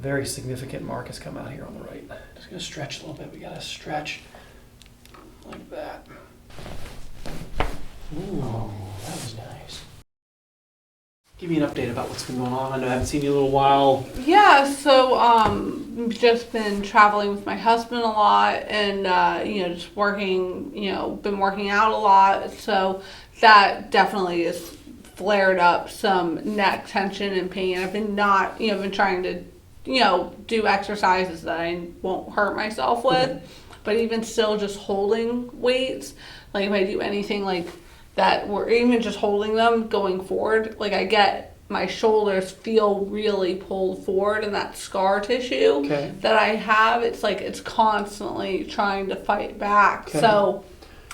very significant mark has come out here on the right. Just gonna stretch a little bit. We gotta stretch like that. Ooh, that was nice. Give me an update about what's been going on. I know I haven't seen you in a little while. Yeah, so just been traveling with my husband a lot, and just working, been working out a lot. So that definitely has flared up some neck tension and pain. I've been been trying to, do exercises that I won't hurt myself with, Okay. but even still, just holding weights, like if I do anything like that, or even just holding them going forward, like I get my shoulders feel really pulled forward, and that scar tissue Okay. that I have, it's like it's constantly trying to fight back. Okay. So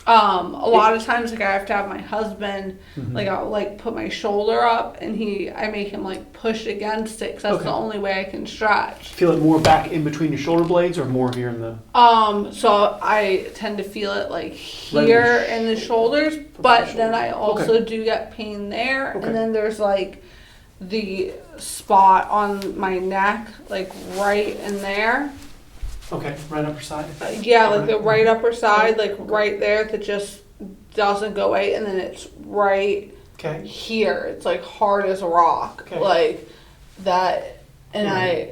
a lot of times, like I have to have my husband, Mhm. like I'll like put my shoulder up, and I make him like push against it, 'cause that's Okay. the only way I can stretch. Feel it more back in between your shoulder blades or more here in the... So I tend to feel it like Right in the here in the shoulders, but shoulder. then I also do get pain there, and then there's like the spot on my neck, like right in there. Okay, right upper side? Yeah, like the right upper side, like right there, that just doesn't go away, and then it's right Okay. here. It's like hard as a rock, Okay. like that, and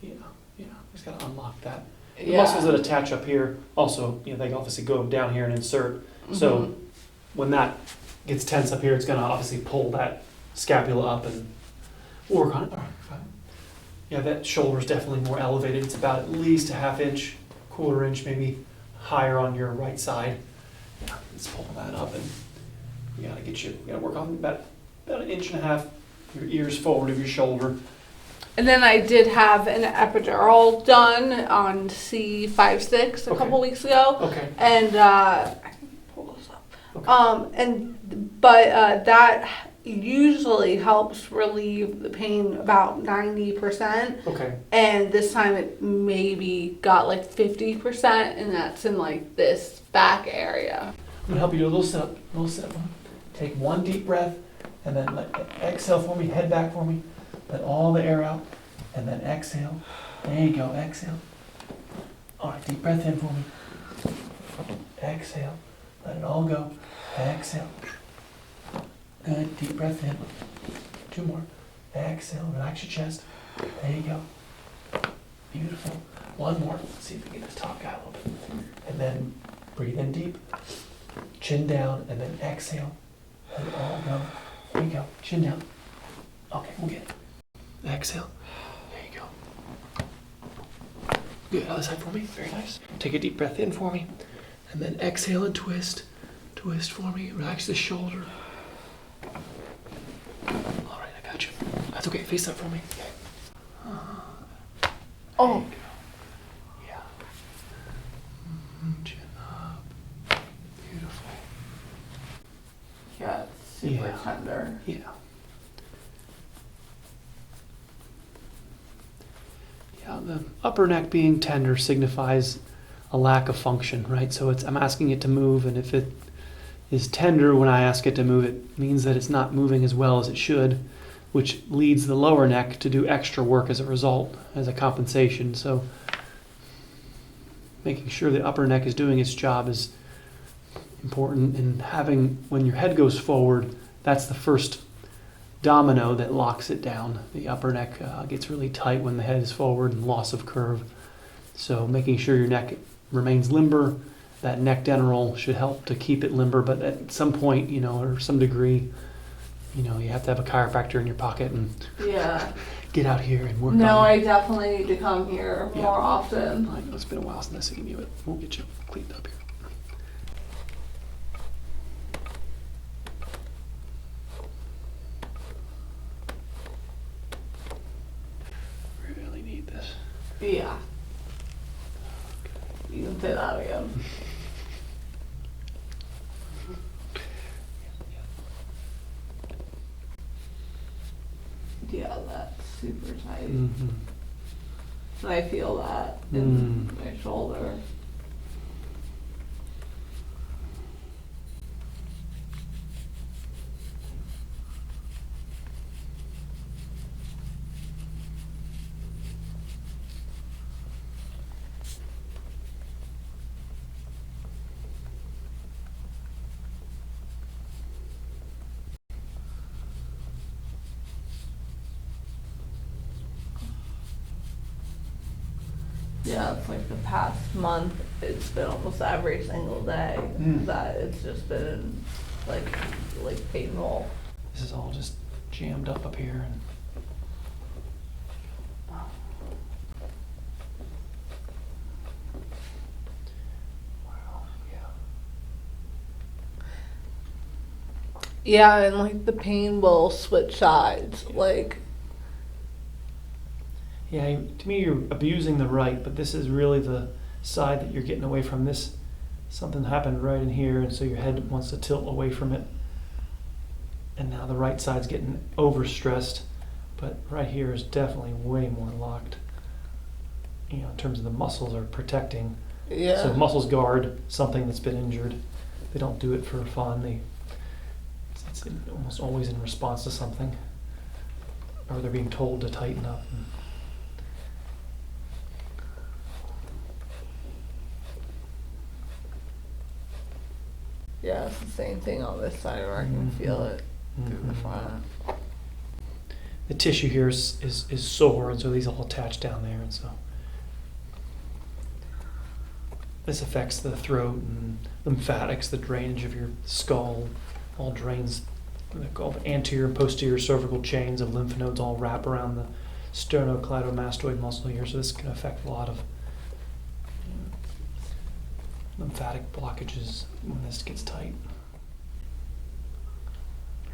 Yeah, just gotta unlock that. The yeah. muscles that attach up here also, they obviously go down here and insert. So when that gets tense up here, it's gonna obviously pull that scapula up and work on it. All right, fine. Yeah, that shoulder's definitely more elevated. It's about at least a half inch, quarter inch, maybe higher on your right side. Yeah, let's pull that up, and we gotta work on about an inch and a half, your ears forward of your shoulder. And then I did have an epidural done on C5-6 a couple weeks ago. Okay. And I can pull this up. Okay. But that usually helps relieve the pain about 90%. Okay. And this time it maybe got like 50%, and that's in like this back area. I'm gonna help you do a little sit up. Take one deep breath, and then exhale for me, head back for me. Let all the air out, and then exhale. There you go, exhale. All right, deep breath in for me. Exhale, let it all go. Exhale. Good, deep breath in. 2 more. Exhale, relax your chest. There you go. Beautiful. 1 more. Let's see if we can get this top guy a little bit. And then breathe in deep. Chin down, and then exhale. Let it all go. There you go. Chin down. Okay, we'll get it. Exhale. There you go. Good. Other side for me. Very nice. Take a deep breath in for me. And then exhale and twist. Twist for me. Relax the shoulder. All right, I got you. That's okay. Face up for me. Oh. Yeah. Chin up. Beautiful. Yeah, it's super tender. Yeah. Yeah, the upper neck being tender signifies a lack of function, right? So I'm asking it to move, and if it is tender when I ask it to move, it means that it's not moving as well as it should, which leads the lower neck to do extra work as a result, as a compensation. So making sure the upper neck is doing its job is important, and when your head goes forward, that's the first domino that locks it down. The upper neck gets really tight when the head is forward and loss of curve. So making sure your neck remains limber, that neck dental should help to keep it limber, but at some point, or some degree, you have to have a chiropractor in your pocket and get out here and work on it. No, I definitely need to come here Yeah. more often. I know it's been a while since I've seen you, but we'll get you cleaned up here. Really need this. Yeah. You can say that again. Yeah, that's super tight. Mm-hmm. And I feel that in my shoulder. Yeah, it's like the past month, it's been almost every single day that it's just been like painful. This is all just jammed up here. And wow, yeah. Yeah, and like the pain will switch sides. Like, Yeah, to me you're abusing the right, but this is really the side that you're getting away from. This, something happened right in here, and so your head wants to tilt away from it. And now the right side's getting overstressed, but right here is definitely way more locked. You know, in terms of the muscles are protecting. yeah. So muscles guard something that's been injured. They don't do it for fun. It's almost always in response to something, or they're being told to tighten up. Yeah, it's the same thing on this side where I can feel it through the Mhm. front. The tissue here is sore, and so these all attach down there, and so this affects the throat and lymphatics, the drainage of your skull, all drains. They're called anterior and posterior cervical chains of lymph nodes all wrap around the sternocleidomastoid muscle here, so this can affect a lot of lymphatic blockages when this gets tight.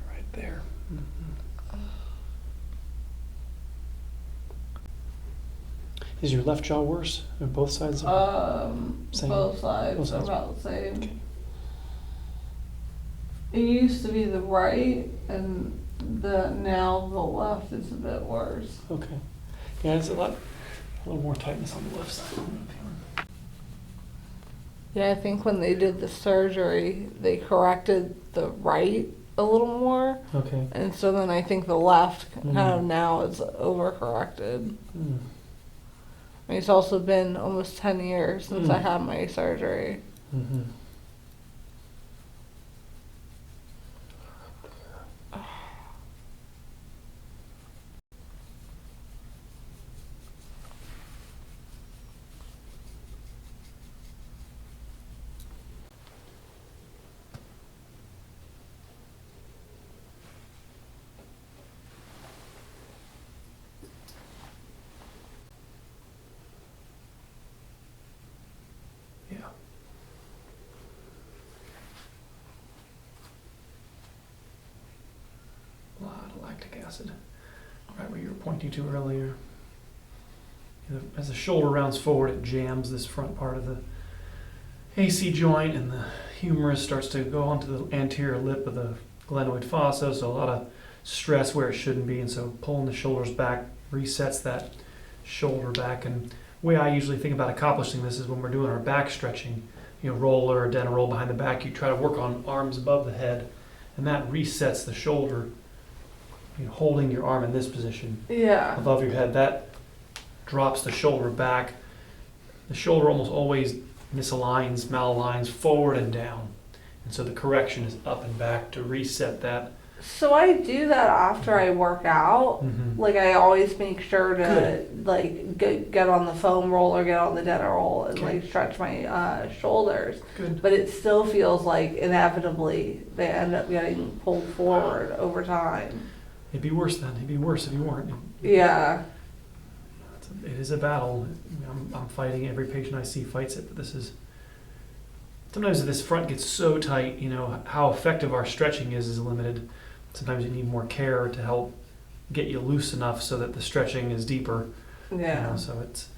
Right there. Is your left jaw worse? Or both sides? Same? Both sides Both are sides. about the same. Okay. It used to be the right, and now the left is a bit worse. Okay. Yeah, there's a little more tightness on the left side. Yeah, I think when they did the surgery, they corrected the right a little more, Okay. and so then I think the left kind of Mm. now is overcorrected. Mm. I mean, it's also been almost 10 years since I Mm. had my surgery. Mm-hmm. Yeah. A lot of lactic acid. Right where you were pointing to earlier. As the shoulder rounds forward, it jams this front part of the AC joint, and the humerus starts to go onto the anterior lip of the glenoid fossa, so a lot of stress where it shouldn't be, and so pulling the shoulders back resets that shoulder back. And the way I usually think about accomplishing this is when we're doing our back stretching, roller or dental roll behind the back, you try to work on arms above the head, and that resets the shoulder. Holding your arm in this position Yeah. above your head, that drops the shoulder back. The shoulder almost always malaligns forward and down. And so the correction is up and back to reset that. So I do that after I work out. Mm-hmm. Like I always make sure to Good. like get on the foam roll or get on the dental roll and Okay. like stretch my shoulders. Good. But it still feels like inevitably they end up getting pulled forward over time. It'd be worse then. It'd be worse if you weren't. Yeah. It is a battle. I'm fighting it. Every patient I see fights it, but this is... Sometimes if this front gets so tight, how effective our stretching is limited. Sometimes you need more care to help get you loose enough so that the stretching is deeper. Yeah. So it's...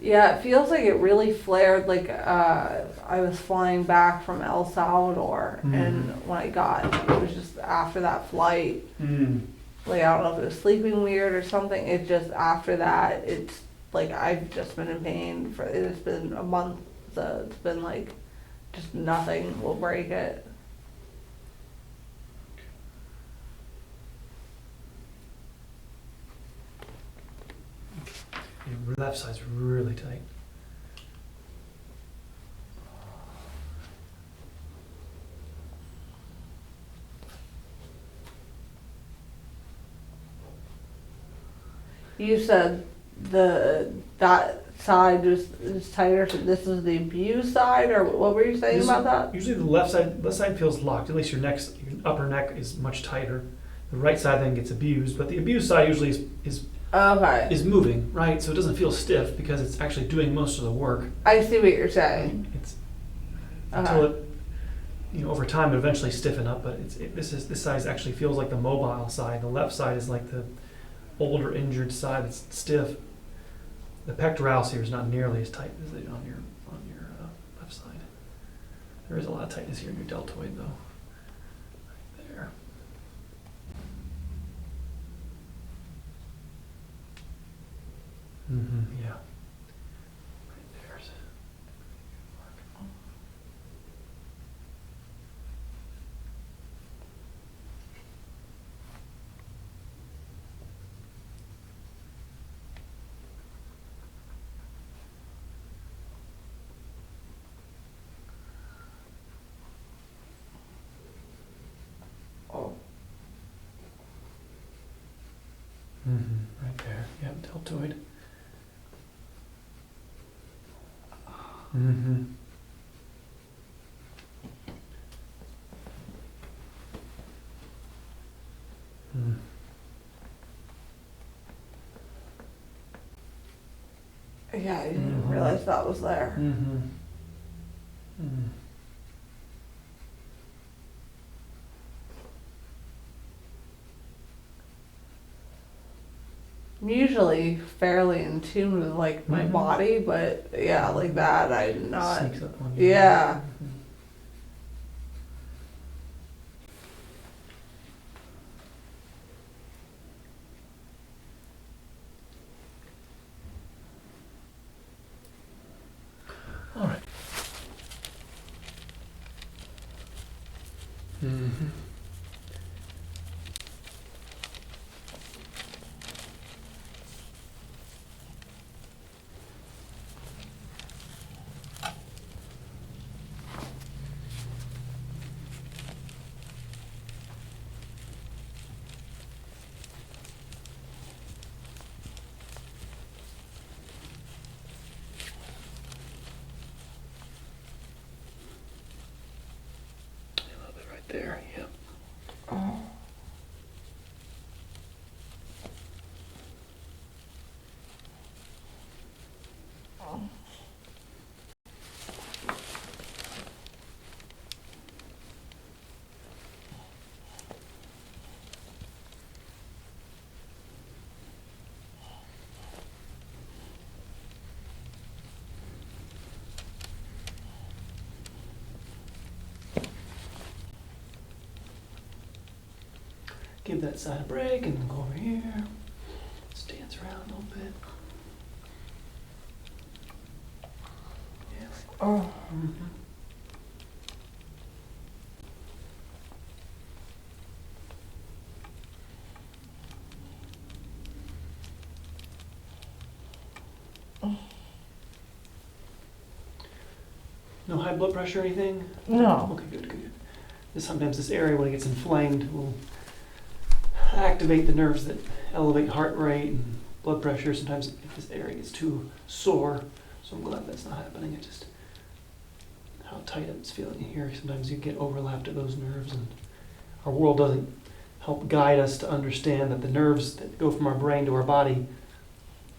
Yeah, it feels like it really flared. Like I was flying back from El Salvador, and when I got, it was just after that flight. Like I don't know if it was sleeping weird or something. It just after that, it's like I've just been in pain for. It's been a month, so it's been like just nothing will break it. Your left side's really tight. You said that side is tighter. So this is the abused side, or what were you saying This- about that? Usually the left side feels locked. At least your upper neck is much tighter. The right side then gets abused, but the abused side usually Okay, is moving, right? So it doesn't feel stiff because it's actually doing most of the work. I see what you're saying. It's until it, over time, it eventually stiffen up. But this side actually feels like the mobile side. The left side is like the older, injured side that's stiff. The pectoralis here is not nearly as tight as it on your left side. There is a lot of tightness here in your deltoid, though. Right there. Yeah. Right there's. Oh. Right there. Yep, deltoid. Mm-hmm. Mm. Yeah, I didn't realize that was there. Mm-hmm. Mm. I'm usually fairly in tune with like my Mhm. body, but yeah, like that I'm not. Sneaks up on you. Yeah. Mhm. All right. Mm-hmm. A little bit right there. Yep. Oh. Give that side a break and then go over here. Let's dance around a little bit. Yeah. Oh. Mm-hmm. No high blood pressure or anything? No. Okay, good, good, good. Sometimes this area, when it gets inflamed, will activate the nerves that elevate heart rate and blood pressure. Sometimes if this area gets too sore, so I'm glad that's not happening. It's just how tight it's feeling here. Sometimes you get overlapped at those nerves, and our world doesn't help guide us to understand that the nerves that go from our brain to our body,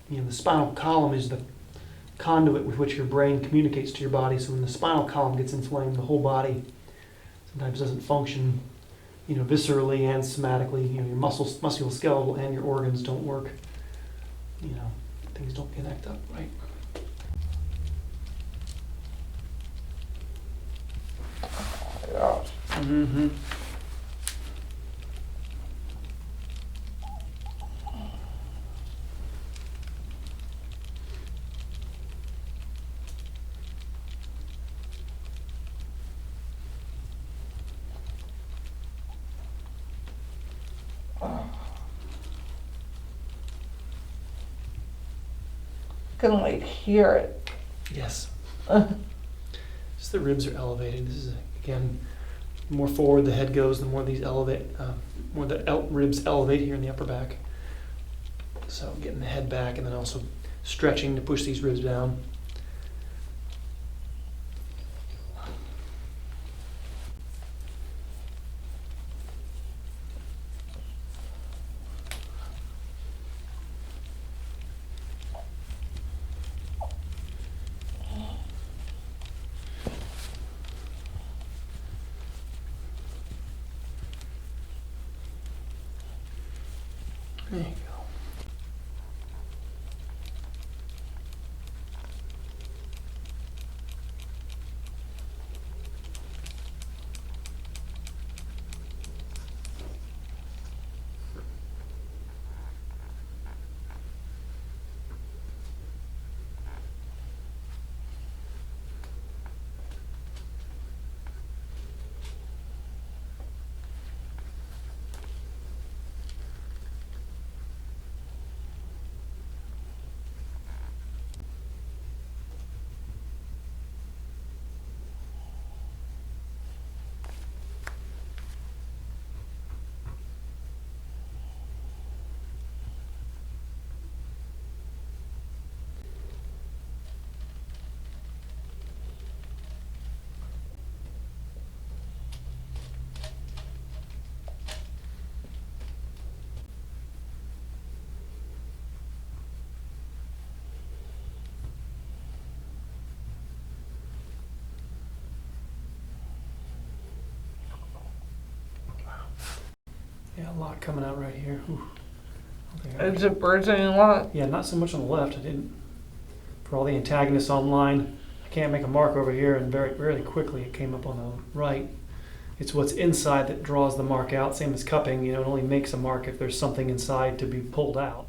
the spinal column is the conduit with which your brain communicates to your body. So when the spinal column gets inflamed, the whole body sometimes doesn't function, viscerally and somatically. Your musculoskeletal and your organs don't work. Things don't connect up right. Yeah. Mm-hmm. Can like hear it. Yes. Just the ribs are elevated. This is again, the more forward the head goes, the more these elevate, more the ribs elevate here in the upper back. So getting the head back, and then also stretching to push these ribs down. There you go. Yeah, a lot coming out right here. Ooh. Okay. Is it bruising a lot? Yeah, not so much on the left. I didn't. For all the antagonists online, I can't make a mark over here, and very quickly it came up on the right. It's what's inside that draws the mark out. Same as cupping, it only makes a mark if there's something inside to be pulled out.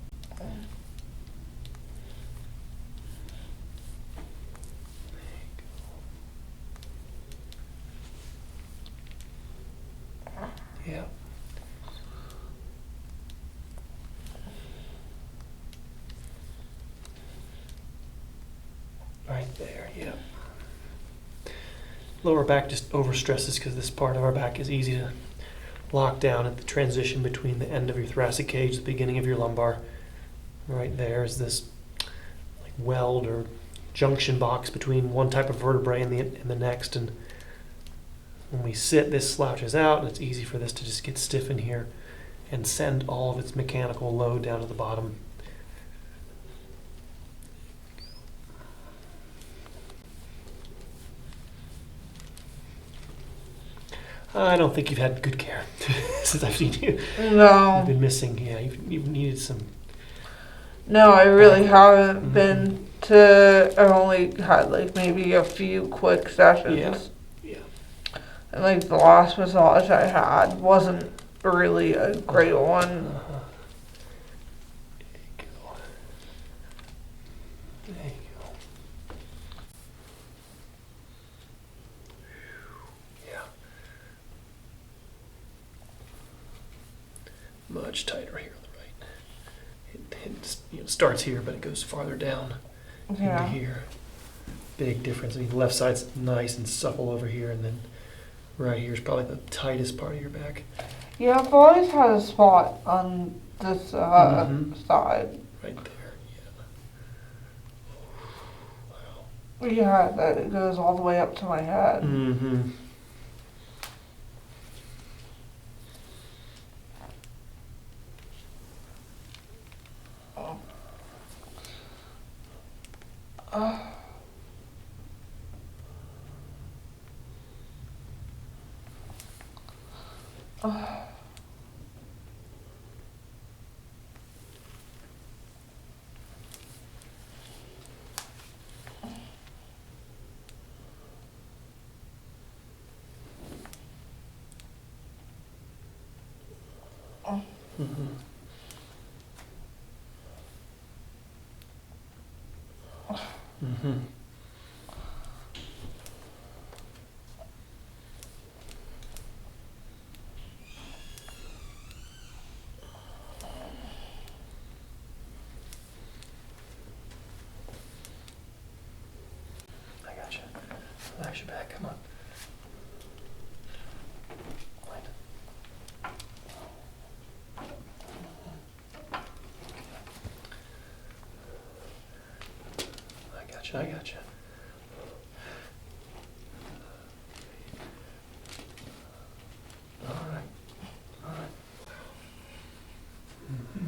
Yeah. Right there, yeah. Lower back just overstresses because this part of our back is easy to lock down at the transition between the end of your thoracic cage, the beginning of your lumbar. Right there is this like weld or junction box between one type of vertebrae and the next. And when we sit, this slouches out, and it's easy for this to just get stiff in here and send all of its mechanical load down to the bottom. I don't think you've had good care since I've seen you. No. You've been missing. Yeah, you've needed some. No, I really haven't Mhm. been to. I only had like maybe a few quick sessions. Yeah. Yeah. And like the last massage I had wasn't really a great one. Uh-huh. There you go. There you go. Yeah. Much tighter here on the right. It starts here, but it goes farther down into Yeah. here. Big difference. I mean, the left side's nice and supple over here, and then right here is probably the tightest part of your back. Yeah, I've always had a spot on this Mhm. side. Right there, yeah. Wow. Yeah, that it goes all the way up to my head. Mm-hmm. Mm-hmm. Mm-hmm. I gotcha. Relax your back. Come on. Right. I gotcha. All right. All right. Mhm.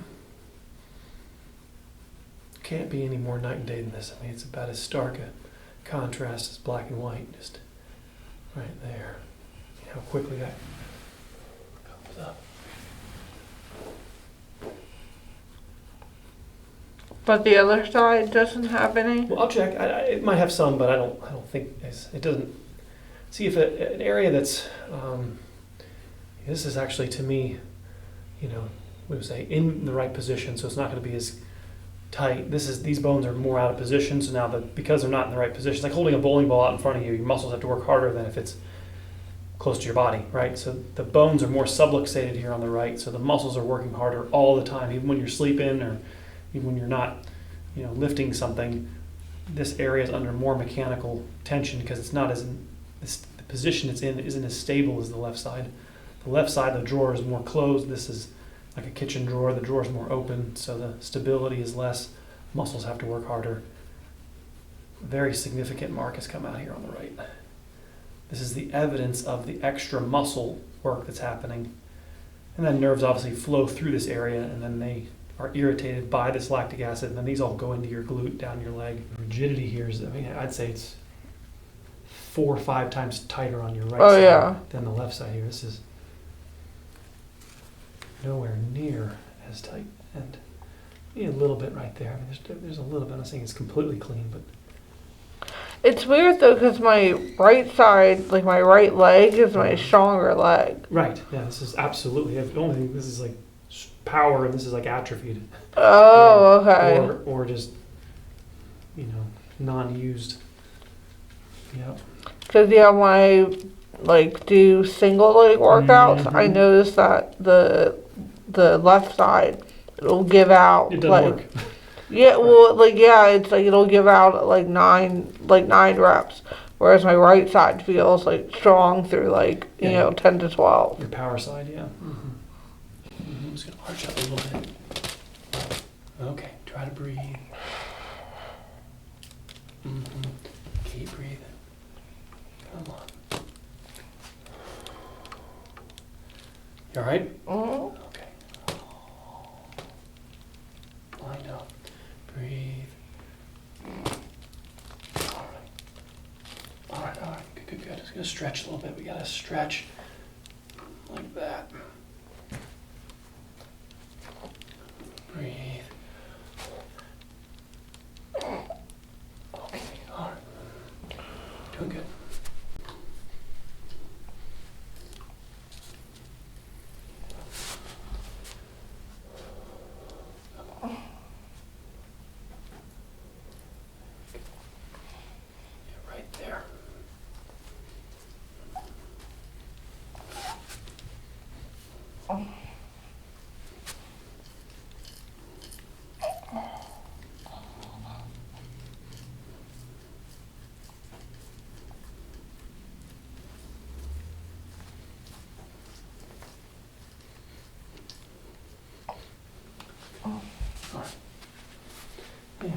Can't be any more night and day than this. I mean, it's about as stark a contrast as black and white, just right there. You know how quickly that comes up. But the other side doesn't have any? Well, I'll check. It might have some, but I don't think it doesn't. See if an area that's this is actually to me, we would say in the right position, so it's not going to be as tight. These bones are more out of position, so now because they're not in the right position, it's like holding a bowling ball out in front of you. Your muscles have to work harder than if it's close to your body, right? So the bones are more subluxated here on the right, so the muscles are working harder all the time, even when you're sleeping or even when you're not, lifting something. This area is under more mechanical tension because it's not the position it's in isn't as stable as the left side. The left side, the drawer is more closed. This is like a kitchen drawer. The drawer is more open, so the stability is less. Muscles have to work harder. Very significant mark has come out here on the right. This is the evidence of the extra muscle work that's happening. And then nerves obviously flow through this area, and then they are irritated by this lactic acid, and then these all go into your glute, down your leg. The rigidity here is, I'd say it's 4 or 5 times tighter on your right side than the left side here. This is nowhere near as tight, and maybe a little bit right there. There's a little bit. I'm not saying it's completely clean, but It's weird though, because my right side, like my right leg, is my stronger leg. right. Yeah, this is absolutely. The only thing, this is like power, and this is like atrophied. Oh, okay. Or just, non-used. Yeah. Because when I do single leg workouts, I notice that the left side it'll give out It doesn't work. Yeah, well, it's it'll give out nine reps, whereas my right side feels strong through 10 to 12. Your power side, yeah. Mm-hmm. I'm just gonna arch up a little bit. Okay, try to breathe. Mm-hmm. Keep breathing. Come on. You all right? Mm-hmm. Okay. Line up. Breathe. All right. All right. Good. Just gonna stretch a little bit. We gotta stretch like that. Breathe. Okay. All right. Doing good. Right there. All right. Yeah.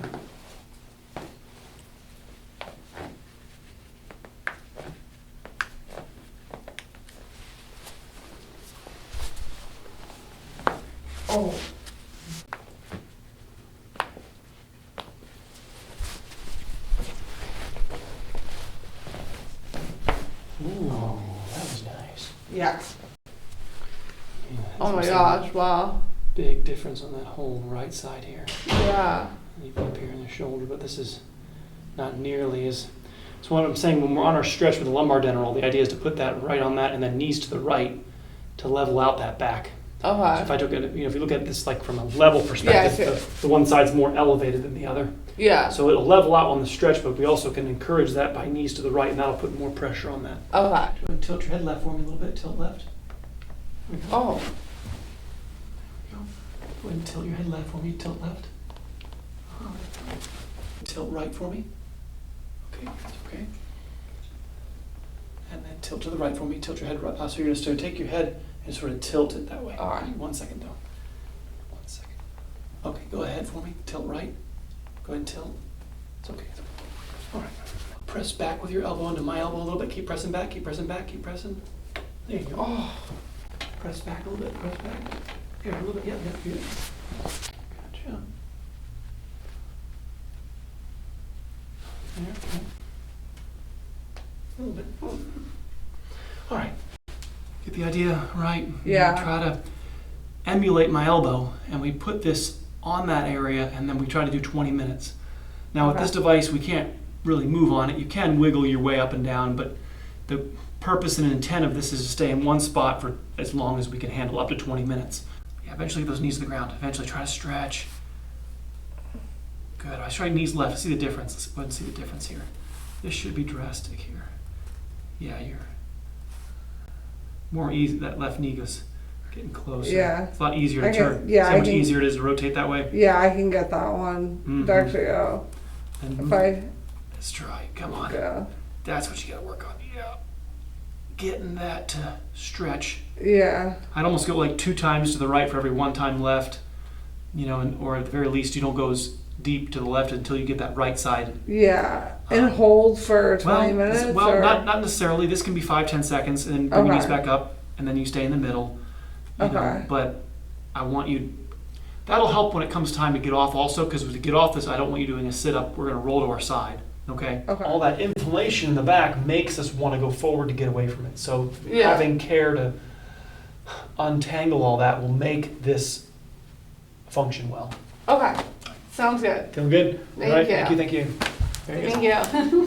Oh. Ooh, that was nice. Yeah. Yeah, Oh my that's gosh, wow. big difference on that whole right side here. Yeah. Even up here in the shoulder, but this is not nearly as. So what I'm saying, when we're on our stretch with the lumbar dental, the idea is to put that right on that and then knees to the right to level out that back. So if Okay. I took it, if you look at this from a level Yeah, I perspective, see. the one side's more elevated than the other. Yeah. So it'll level out on the stretch, but we also can encourage that by knees to the right, and that'll put more pressure on that. Okay. Do you want to tilt your head left for me a little bit? Tilt left. Oh. Go ahead and tilt your head left for me. Tilt left. Tilt right for me. Okay, that's okay. And then tilt to the right for me. Tilt your head right. So you're going to take your head and sort of tilt it that way. All right. 1 second though. 1 second. Okay, go ahead for me. Tilt right. Go ahead and tilt. It's okay. All right. Press back with your elbow into my elbow a little bit. Keep pressing back, keep pressing back, keep pressing. There you go. Oh. Press back a little bit, press back. Here, a little bit, yeah, good. Gotcha. There, okay. A little bit. All right. Get the idea right. Yeah. Try to emulate my elbow, and we put this on that area, and then we try to do 20 minutes. Now, with this device, we can't really move on it. You can wiggle your way up and down, but the purpose and intent of this is to stay in one spot for as long as we can handle, up to 20 minutes. Yeah, eventually get those knees to the ground. Eventually try to stretch. Good. I try knees left. See the difference. Let's go ahead and see the difference here. This should be drastic here. Yeah, you're more easy. That left knee goes getting closer. Yeah. It's a lot easier to I turn. can- yeah, See how I much can- easier it is to rotate that way? Yeah, I can get that one. Mhm. Actually, oh, And if I let's try. Come on. go. That's what you gotta work on. Yeah. Getting that to stretch. Yeah. I'd almost go like 2 times to the right for every 1 time left. You know, and, or at the very least, you don't go as deep to the left until you get that right side. Yeah. And hold for 20 Well, minutes? well, or? not necessarily. This can be 5-10 seconds, and then bring your knees Okay. back up, and then you stay in the middle. You know, Okay. but I want you. That'll help when it comes time to get off, also, because to get off this, I don't want you doing a sit up. We're going to roll to our side. Okay. Okay. All that inflammation in the back makes us want to go forward to get away from it. So Yeah. having care to untangle all that will make this function well. Okay. Sounds good. Feel good? Thank All right. you. Thank you. Thank you. Very good. Thank you.